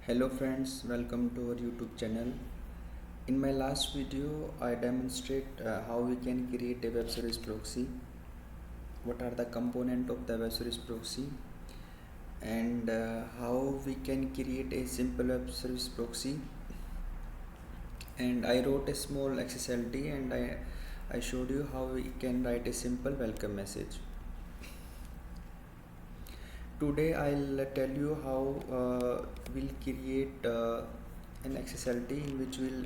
Hello friends, welcome to our YouTube channel. In my last video, I demonstrate how we can create a web service proxy, what are the components of the web service proxy, and how we can create a simple web service proxy. And I wrote a small XSLT and I showed you how we can write a simple welcome message. Today I'll tell you how we'll create an XSLT in which we'll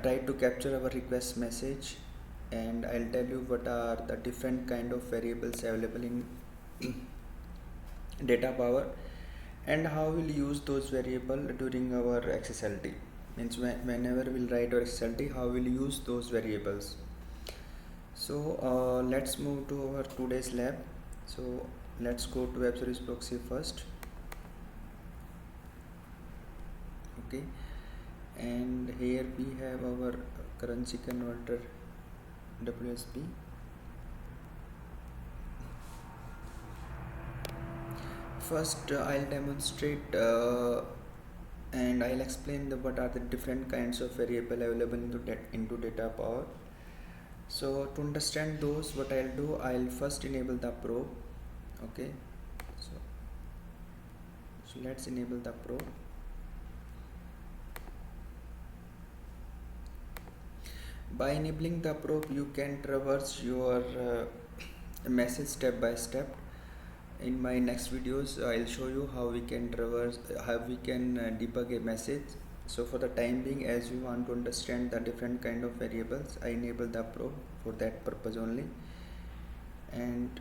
try to capture our request message, and I'll tell you what are the different kind of variables available in data power and how we'll use those variable during our XSLT. Means whenever we'll write our XSLT, how we'll use those variables. So let's move to our today's lab. So let's go to web service proxy first. Okay, and here we have our currency converter WSP. First I'll demonstrate and I'll explain what are the different kinds of variable available into data power. So to understand those, what I'll do, I'll first enable the probe. Okay, so let's enable the probe. By enabling the probe, you can traverse your message step by step. In my next videos, I'll show you how we can debug a message. So for the time being, as you want to understand the different kind of variables, I enable the probe for that purpose only. And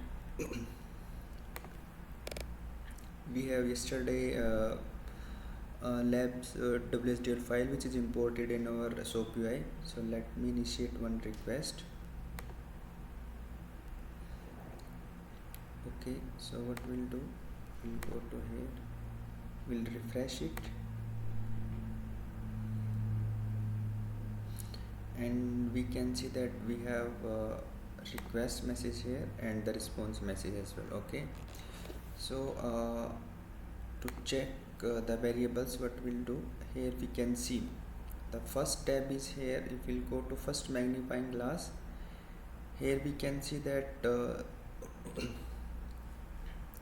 we have yesterday labs WSDL file which is imported in our SOAP UI. So let me initiate one request. Okay, so what we'll do, we'll go to here, we'll refresh it, and we can see that we have request message here and the response message as well. Okay, so to check the variables, what we'll do, here we can see the first tab is here. If we'll go to first magnifying glass, here we can see that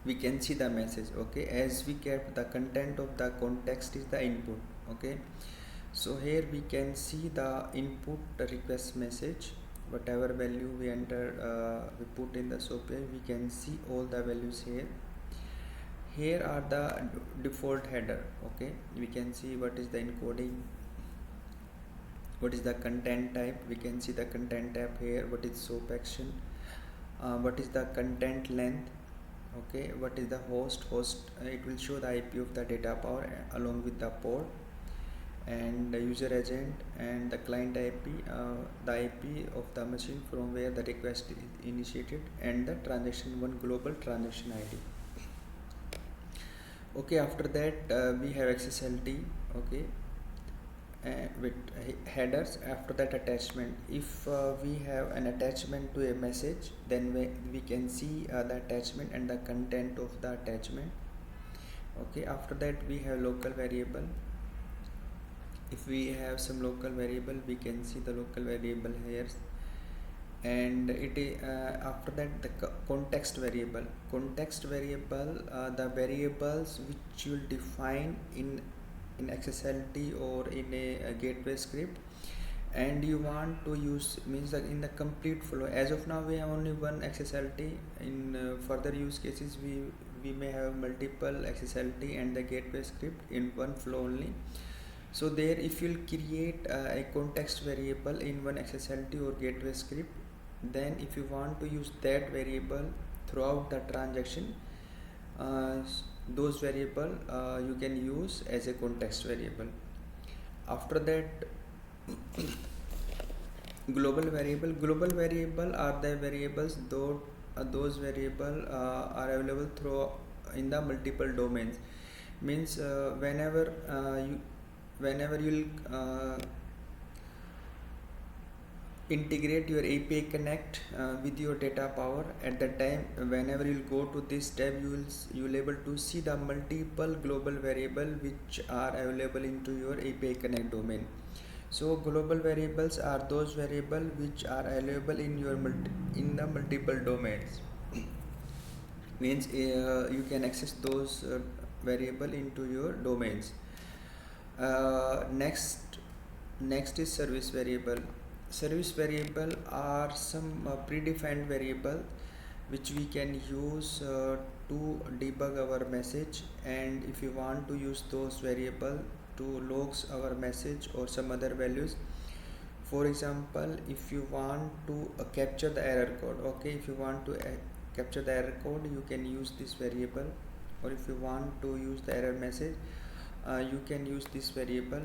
we can see the message. Okay, as we kept the content of the context is the input. Okay, so here we can see the input, the request message, whatever value we enter, we put in the SOAP, we can see all the values here. Here are the default header. Okay, we can see what is the encoding, what is the content type, we can see the content type here, what is SOAP action, what is the content length. Okay, what is the host, it will show the IP of the data power along with the port, and the user agent and the client IP, the IP of the machine from where the request is initiated, and the transaction one global transaction ID. Okay, after that we have XSLT. Okay, with headers. After that, attachment. If we have an attachment to a message, then we can see the attachment and the content of the attachment. Okay, after that we have local variable. If we have some local variable, we can see the local variable here, and after that the context variable. The variables which you will define in XSLT or in a gateway script, and you want to use, means that in the complete flow. As of now we have only one XSLT. In further use cases, we may have multiple XSLT and the gateway script in one flow only. So there, if you'll create a context variable in one XSLT or gateway script, then if you want to use that variable throughout the transaction, those variable you can use as a context variable. After that, global variable are the variables, though those variable are available through in the multiple domains. Means whenever you'll integrate your API connect with your data power. At the time whenever you'll go to this tab, you'll able to see the multiple global variable which are available into your API connect domain. So global variables are those variable which are available in your in the multiple domains. Means you can access those variable into your domains. Next is service variable. Service variable are some predefined variable which we can use to debug our message, and if you want to use those variable to logs our message or some other values. For example, if you want to capture the error code, okay, if you want to capture the error code, you can use this variable. Or if you want to use the error message, you can use this variable.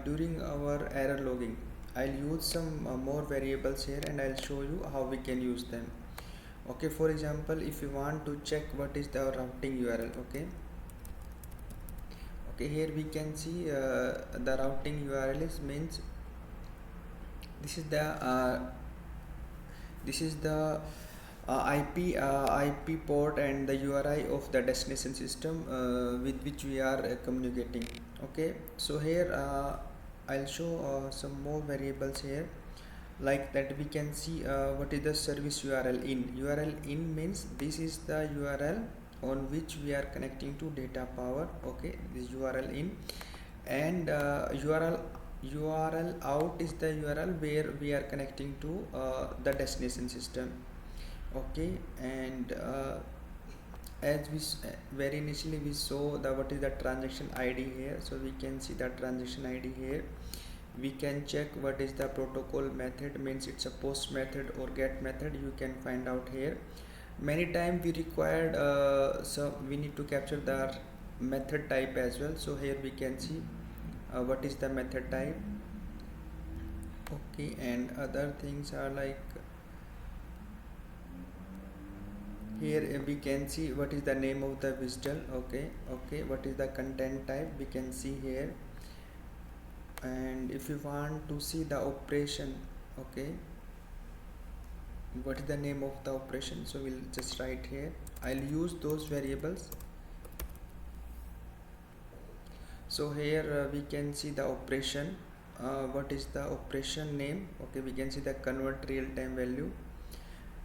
During our error logging, I'll use some more variables here and I'll show you how we can use them. Okay, for example, if you want to check what is the routing URL, okay, here we can see the routing URL is means this is the IP port and the URI of the destination system with which we are communicating. Okay, so here I'll show some more variables here. Like that, we can see what is the service URL in. URL in means this is the URL on which we are connecting to data power. Okay, this URL in, and URL out is the URL where we are connecting to the destination system. Okay, and as very initially we saw the what is the transaction ID here, so we can see the transaction ID here. We can check what is the protocol method, means it's a post method or get method, you can find out here. Many times we required so we need to capture the method type as well, so here we can see what is the method type. Okay, and other things are like here we can see what is the name of the visitor. Okay, what is the content type, we can see here. And if you want to see the operation, okay, what is the name of the operation, so we'll just write here. I'll use those variables. So here we can see the operation, what is the operation name. Okay, we can see the convert real time value,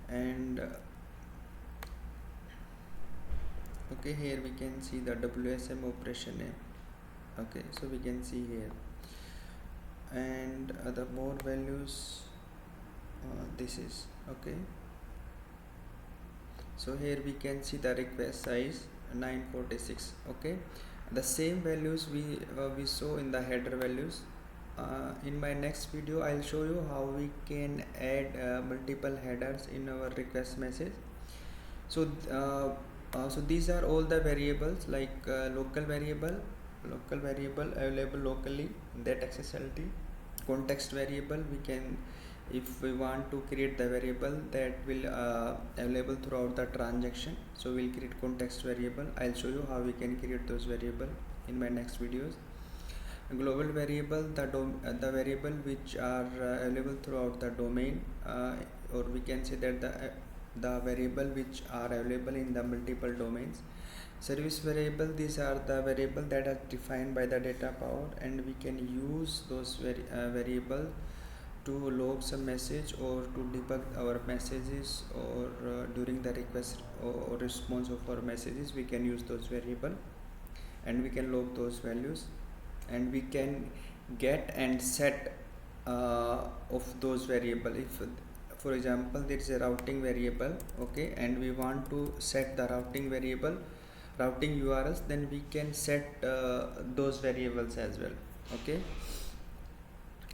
and okay, here we can see the WSM operation name. Okay, so we can see here, and other more values, this is okay. So here we can see the request size 946. Okay, the same values we saw in the header values. In my next video I'll show you how we can add multiple headers in our request message. So so these are all the variables, like local variable available locally, that XSLT. Context variable, we can, if we want to create the variable that will available throughout the transaction, so we'll create context variable. I'll show you how we can create those variable in my next videos. Global variable, the variable which are available throughout the domain, or we can say that the variable which are available in the multiple domains. Service variable, these are the variable that are defined by the data power, and we can use those variable to log some message or to debug our messages, or during the request or response of our messages, we can use those variable and we can log those values, and we can get and set of those variable. If for example there is a routing variable, okay, and we want to set the routing variable, routing URLs, then we can set those variables as well. Okay,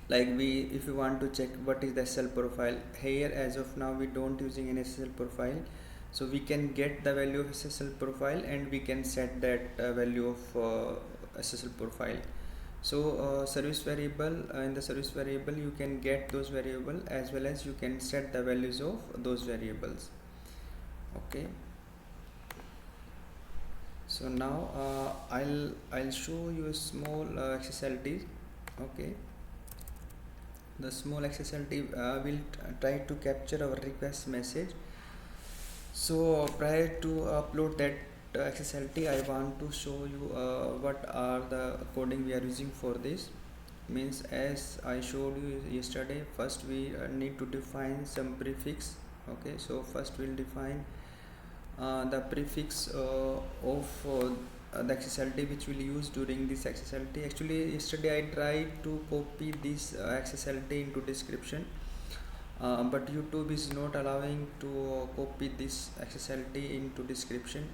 like if you want to check what is the SSL profile, here as of now we don't using an SSL profile, so we can get the value of SSL profile and we can set that value of SSL profile. So service variable, in the service variable you can get those variable as well as you can set the values of those variables. Okay, so now I'll show you a small XSLT. Okay, The small XSLT will try to capture our request message. So prior to upload that XSLT, I want to show you what are the coding we are using for this. Means, as I showed you yesterday, first we need to define some prefix. Okay, so first we'll define the prefix of the XSLT which we'll use during this XSLT. Actually, yesterday I tried to copy this XSLT into description, but YouTube is not allowing to copy this XSLT into description.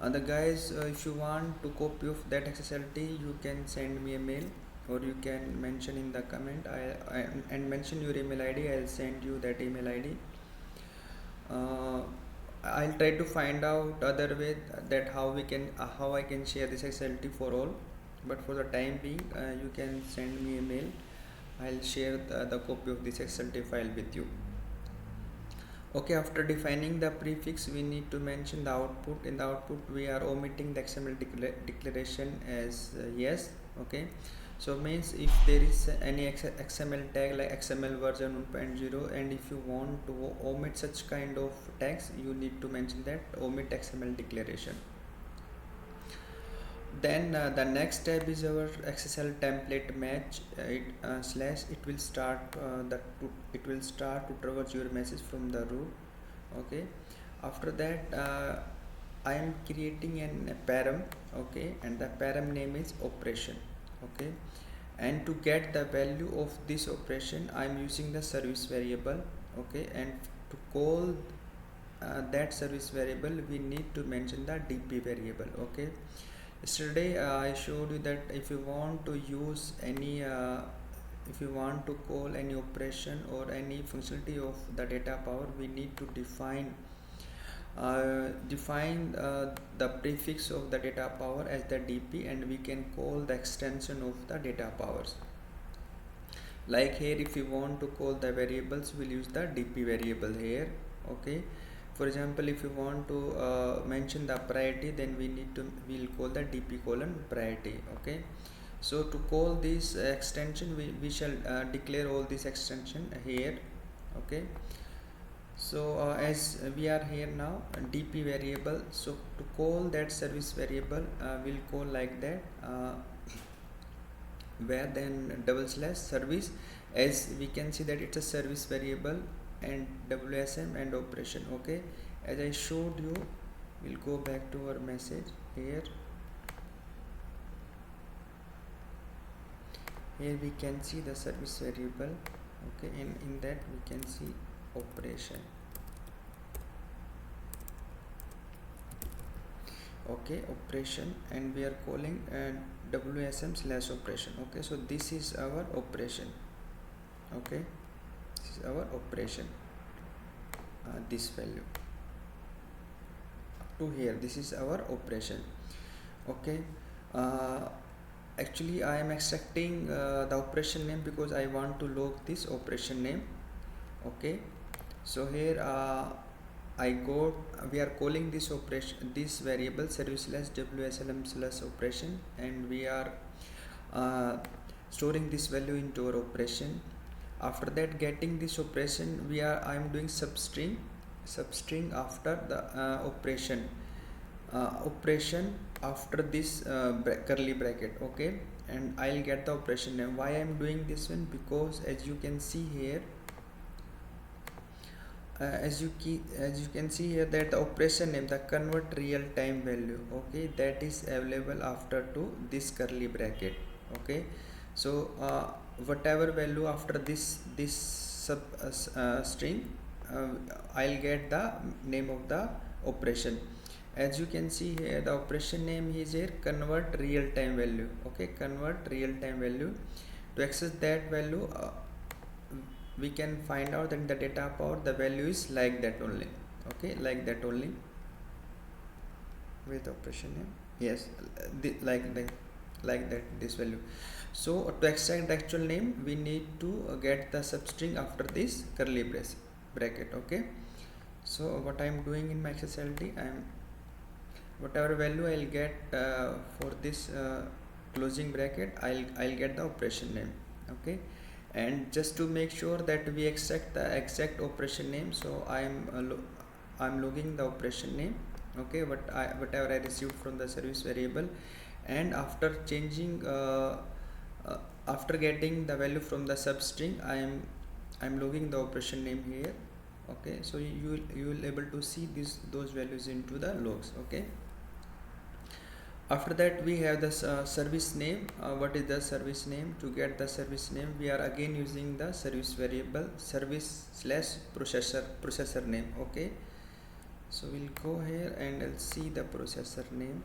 The guys, if you want to copy of that XSLT, you can send me a mail, or you can mention in the comment and mention your email ID. I'll send you that email ID. I'll try to find out other way that how I can share this XSLT for all, but for the time being, you can send me a mail. I'll share the copy of this XSLT file with you. Okay, after defining the prefix, we need to mention the output. In the output, we are omitting the XML declaration as yes. Okay, so means if there is any XML tag like XML version 1.0, and if you want to omit such kind of tags, you need to mention that omit XML declaration. Then the next tab is our XSL template match. It will start to traverse your message from the root. Okay, after that I am creating a param. Okay, and the param name is operation. Okay, and to get the value of this operation, I am using the service variable. Okay, and to call that service variable, we need to mention the DP variable. Okay, yesterday I showed you that if you want to use any if you want to call any operation or any functionality of the data power, we need to define the prefix of the data power as the DP, and we can call the extension of the data powers. Like here, if you want to call the variables, we'll use the DP variable here. Okay, for example, if you want to mention the priority, then we'll call the DP colon priority. Okay, so to call this extension, we shall declare all this extension here. Okay, so as we are here now, DP variable, so to call that service variable, we'll call like that where then / service, as we can see that it's a service variable, and WSM and operation. Okay, as I showed you, we'll go back to our message here. Here we can see the service variable. Okay, in that we can see operation. Okay, operation, and we are calling WSM / operation. Okay, so this is our operation. Okay, this is our operation. This value to here, this is our operation. Okay, actually I am extracting the operation name because I want to log this operation name. Okay, so here we are calling this operation, this variable service / WSLM / operation, and we are storing this value into our operation. After that, getting this operation, I am doing substring after the operation after this curly bracket. Okay, and I'll get the operation name. Why I am doing this one? Because as you can see here, as you can see here, that the operation name, the convert real time value, okay, that is available after to this curly bracket. Okay, so whatever value after this string, I'll get the name of the operation. As you can see here, the operation name is here convert real time value. Okay, convert real time value. To access that value, we can find out that in the data power the value is like that only. Okay, like that only. With operation name, yes, like that this value. So to extract the actual name, we need to get the substring after this curly bracket. Okay, so what I am doing in my XSLT, whatever value I'll get for this closing bracket, I'll get the operation name. Okay, And just to make sure that we extract the exact operation name, so I'm logging the operation name, okay, whatever I received from the service variable. And after changing uh, after getting the value from the substring, I'm logging the operation name here, okay. So you will able to see those values into the logs, okay. After that we have the service name. What is the service name? To get the service name, we are again using the service variable service slash processor name, okay. So we'll go here and I'll see the processor name.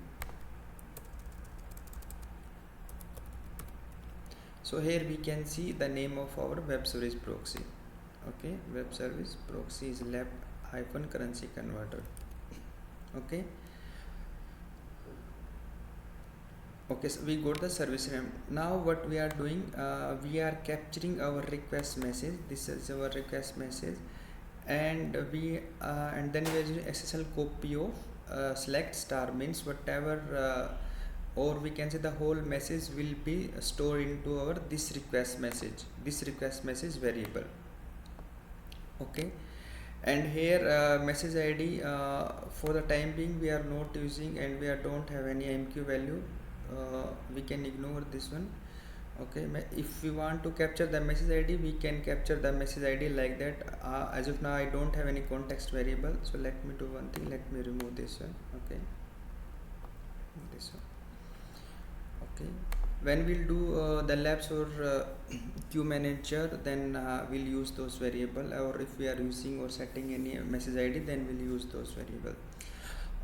So here we can see the name of our web service proxy, okay. Web service proxy is lab hyphen currency converter, okay. Okay, so we got the service name. Now what we are doing, we are capturing our request message. This is our request message, and and then we are using SSL copy of select star, means whatever or we can say the whole message will be stored into our this request message variable, okay. And here message id, for the time being we are not using, and we don't have any MQ value. We can ignore this one, okay. If we want to capture the message id, we can capture the message id like that. As of now I don't have any context variable, so let me do one thing. Let me remove this one, okay, this one, okay. When we'll do the labs or queue manager, then we'll use those variable, or if we are using or setting any message id, then we'll use those variable.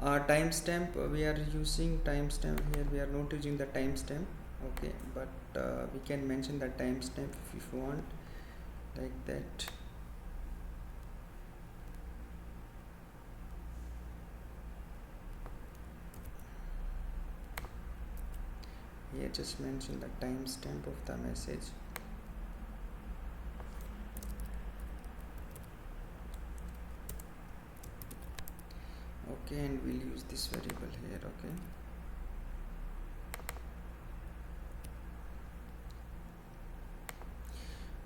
Timestamp, we are using timestamp here. We are not using the timestamp, okay, but we can mention the timestamp if you want, like that. Here just mention the timestamp of the message. Okay, and we'll use this variable here, okay.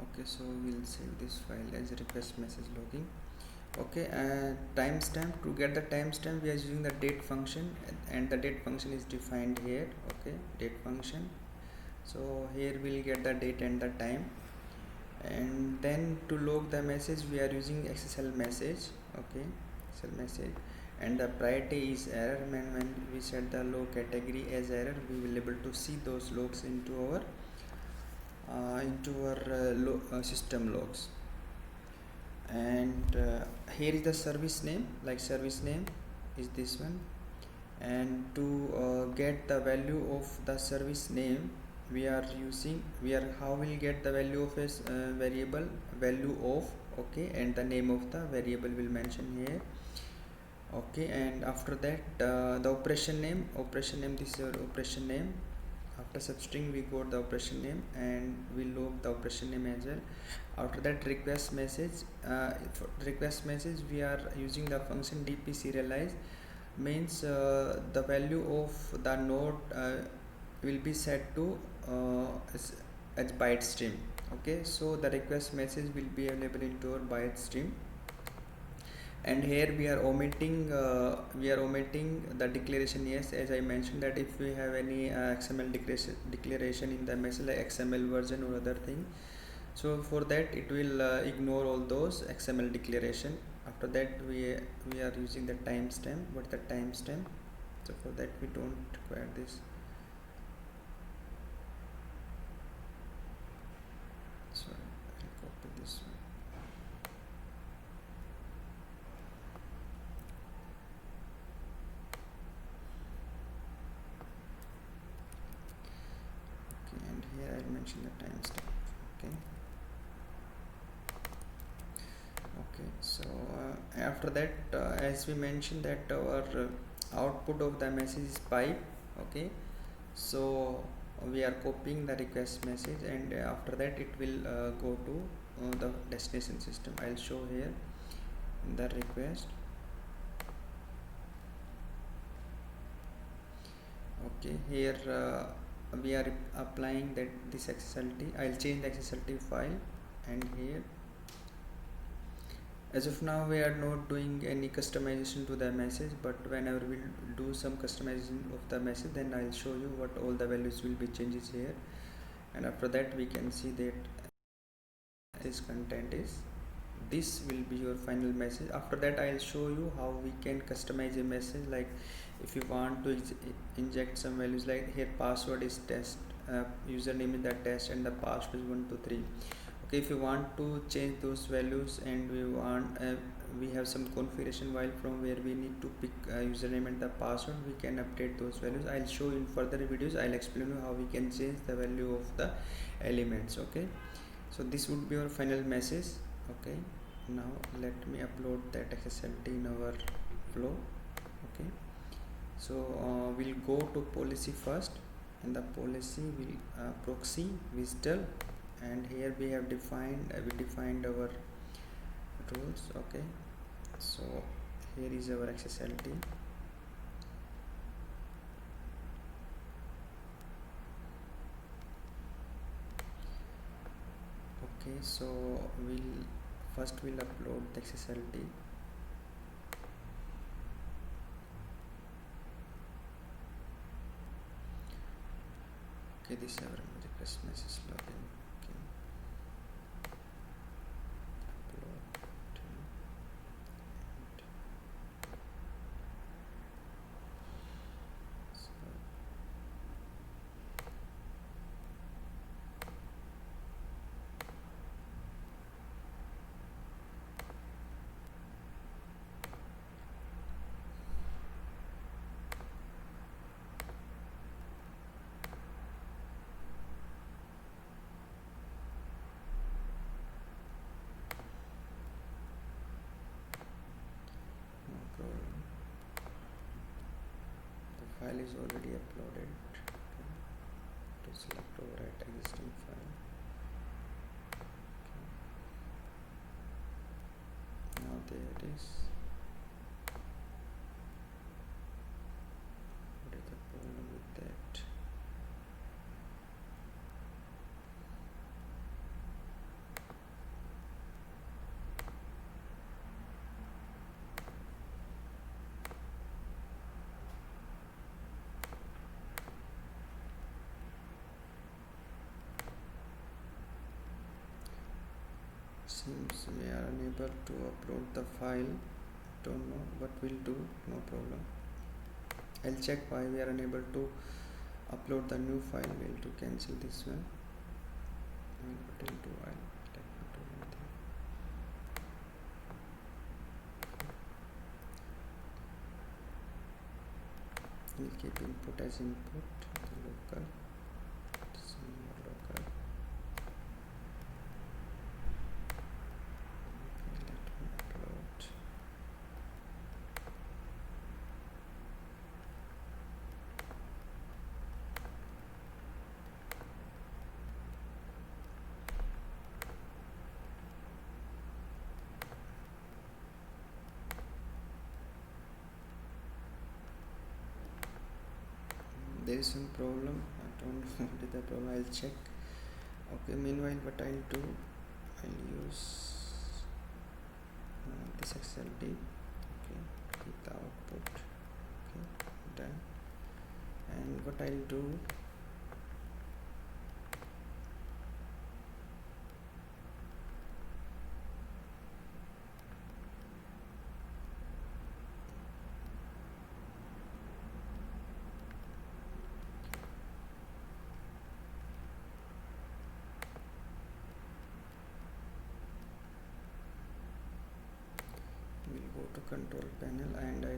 Okay, so we'll save this file as request message logging, okay. Timestamp, to get the timestamp we are using the date function, and the date function is defined here, okay, date function. So here we'll get the date and the time. And then to log the message we are using XSL message, okay, XSL message. And the priority is error. When we set the log category as error, we will able to see those logs into our system logs. And here is the service name, like service name is this one. And to get the value of the service name, we are how we'll get the value of a variable, value of, okay, and the name of the variable will mention here, okay. And after that the operation name, this is your operation name. After substring we got the operation name, and we log the operation name as well. After that request message, for request message we are using the function dp serialize, means the value of the node will be set to as byte stream, okay. So the request message will be available into our byte stream. And here we are omitting the declaration, yes, as I mentioned that if we have any XML declaration in the message, like XML version or other thing, so for that it will ignore all those XML declaration. After that we are using the timestamp. What the timestamp? So for that we don't require this. Sorry, I'll copy this one. Okay, and here I'll mention the timestamp, okay. Okay, so after that as we mentioned that our output of the message is pipe, okay. So we are copying the request message, and after that it will go to the destination system. I'll show here in the request, okay. Here we are applying that this XSLT. I'll change the XSLT file, and here as of now we are not doing any customization to the message, but whenever we'll do some customization of the message, then I'll show you what all the values will be changes here, and after that we can see that this content is this will be your final message. After that I'll show you how we can customize a message, like if you want to inject some values, like here password is test, username is the test, and the password is 123. Okay, if you want to change those values and we have some configuration file from where we need to pick username and the password, we can update those values. I'll show in further videos. I'll explain you how we can change the value of the elements. Okay, so this would be our final message. Okay, now let me upload that XSLT in our flow. Okay, so we'll go to policy first, and the policy will proxy WSDL, and here we have defined our rules. Okay, so here is our XSLT. Okay, so we'll upload the XSLT. Okay, this is our request message login. Okay, upload no problem. The file is already uploaded. Okay, to select overwrite existing file. Okay, now there it is. What is the problem with that? Seems we are unable to upload the file. Don't know what we'll do. No problem. I'll check why we are unable to upload the new file. We'll to cancel this one. What I'll do, let me do one thing. We'll keep input as input, the local, local. Okay, let me upload. There is some problem. I don't know what is the problem. I'll check. Okay, meanwhile what I'll do, I'll use this XLT. Okay, keep the output. Okay, done. And what I'll do, we'll go to control panel, and I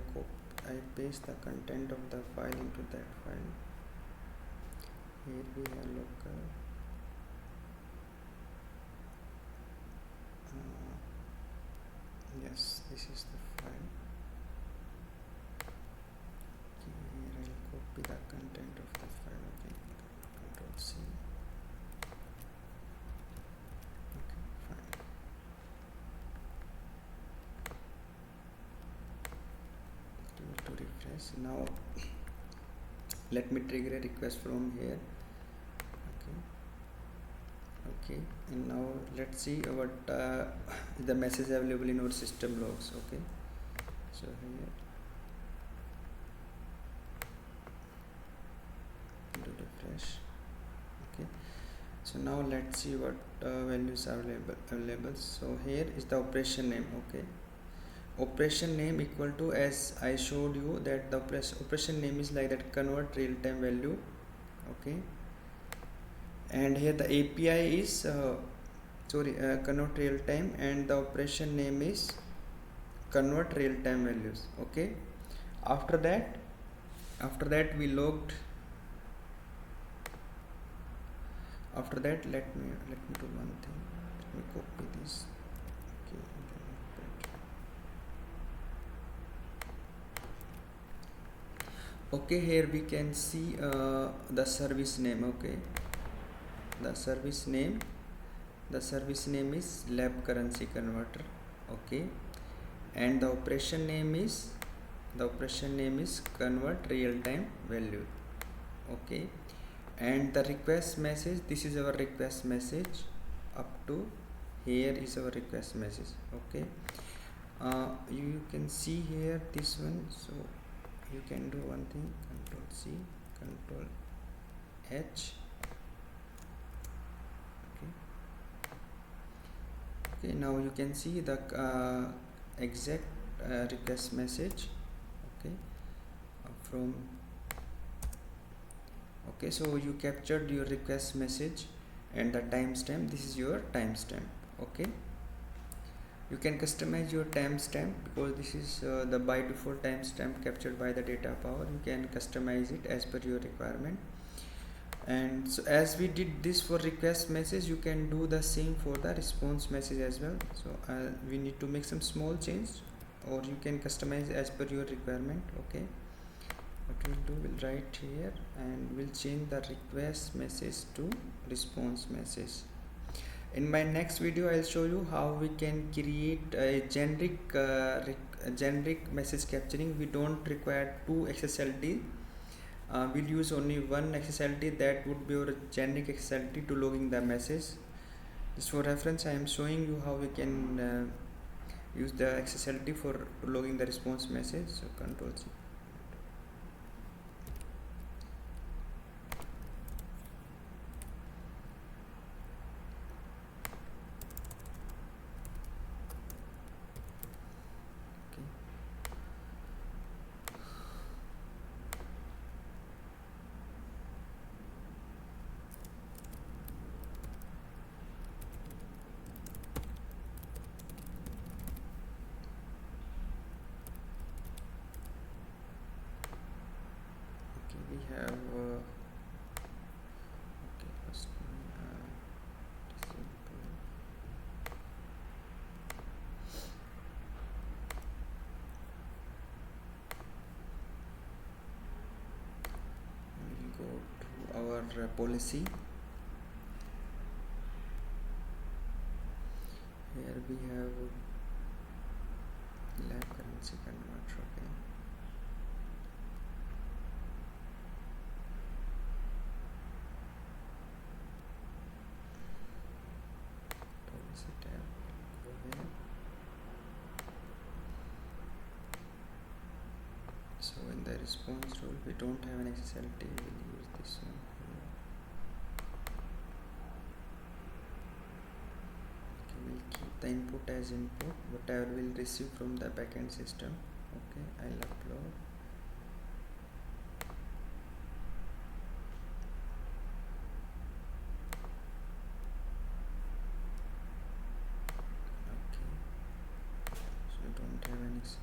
paste the content of the file into that file. Here we have local. Yes, this is the file. Okay, here I'll copy the content of the file. Okay, control C. Okay, fine. To refresh now. Let me trigger a request from here. Okay, and now let's see what the message available in our system logs. Okay, so here do refresh. Okay, so now let's see what values are available. So here is the operation name. Okay, operation name equal to, as I showed you, that the operation name is like that, convert real time value. Okay, and here the API is convert real time, and the operation name is convert real time values. Okay, after that we logged. After that, let me do one thing. Let me copy this. Okay, okay, here we can see the service name. Okay, the service name is lab currency converter. Okay, and the operation name is convert real time value. Okay, and the request message, this is our request message. Up to here is our request message. Okay, you can see here this one. So you can do one thing, Control C, Control H. Okay, okay, now you can see the exact request message. Okay, from okay, so you captured your request message and the timestamp. This is your timestamp. Okay, you can customize your timestamp, because this is the by default timestamp captured by the data power. You can customize it as per your requirement. And so as we did this for request message, you can do the same for the response message as well. So we need to make some small change, or you can customize as per your requirement. Okay, what we'll do, we'll write here and we'll change the request message to response message. In my next video, I'll show you how we can create a generic message capturing. We don't require two XSLT. We'll use only one XSLT, that would be our generic XSLT to logging the message. Just for reference, I am showing you how we can use the XSLT for logging the response message. So Control C. We have okay, first disable. We'll go to our policy. Here we have lab currency converter. Okay, policy tab, go here. So in the response rule, we don't have an XSLT, we'll use this one here. Okay, we'll keep the input as input, whatever we'll receive from the backend system. Okay, I'll upload.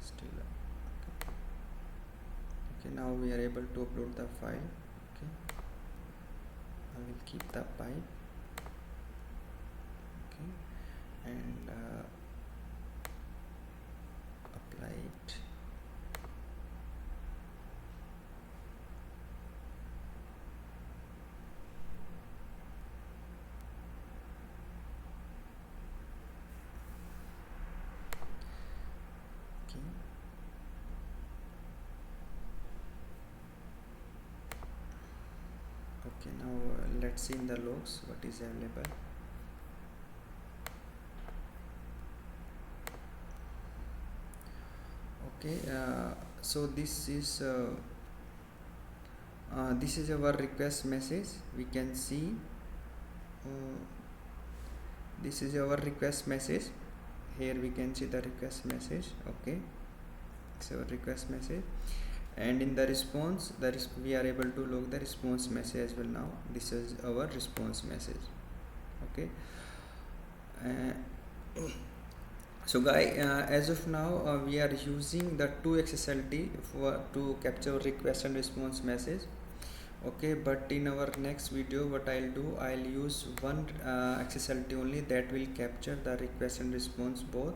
Still okay. Okay, now we are able to upload the file. Okay, I will keep the pipe. Okay, and apply it. Okay, okay, now let's see in the logs what is available. Okay, so this is our request message. We can see uh, this is our request message. Here we can see the request message. Okay, it's our request message, and in the response we are able to log the response message as well. Now this is our response message. Okay, so guys, as of now we are using the 2xSLT to capture request and response message. Okay, but in our next video what I'll do, I'll use one XSLT only that will capture the request and response both.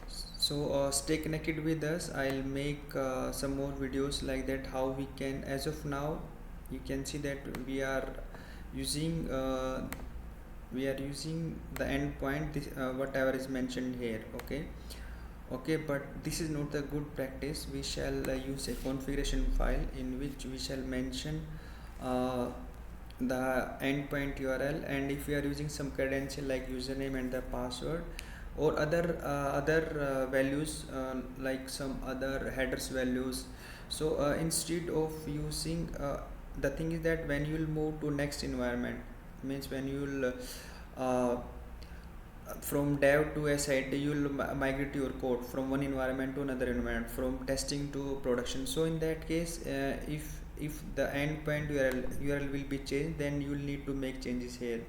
So stay connected with us. I'll make some more videos like that, how we can, as of now you can see that we are using the endpoint, this whatever is mentioned here. Okay, but this is not a good practice. We shall use a configuration file in which we shall mention uh, the endpoint URL, and if we are using some credential like username and the password, or other values like some other headers values. So instead of using the thing is that when you will move to next environment, means when you will from dev to SIT, you will migrate your code from one environment to another environment, from testing to production. So in that case, if the endpoint URL will be changed, then you will need to make changes here.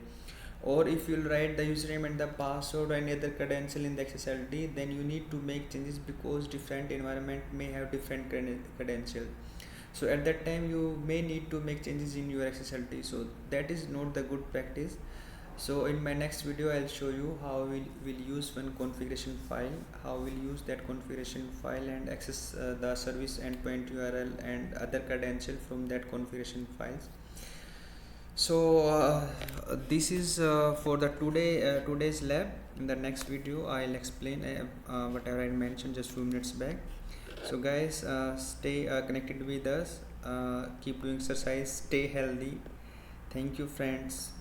Or if you will write the username and the password or any other credential in the XSLT, then you need to make changes because different environment may have different credential. So at that time you may need to make changes in your XSLT. So that is not the good practice. So in my next video I'll show you how we'll use one configuration file, how we'll use that configuration file and access the service endpoint URL and other credential from that configuration files. So this is for the today's lab. In the next video I'll explain whatever I mentioned just few minutes back. So guys, stay connected with us, keep doing exercise, stay healthy. Thank you friends.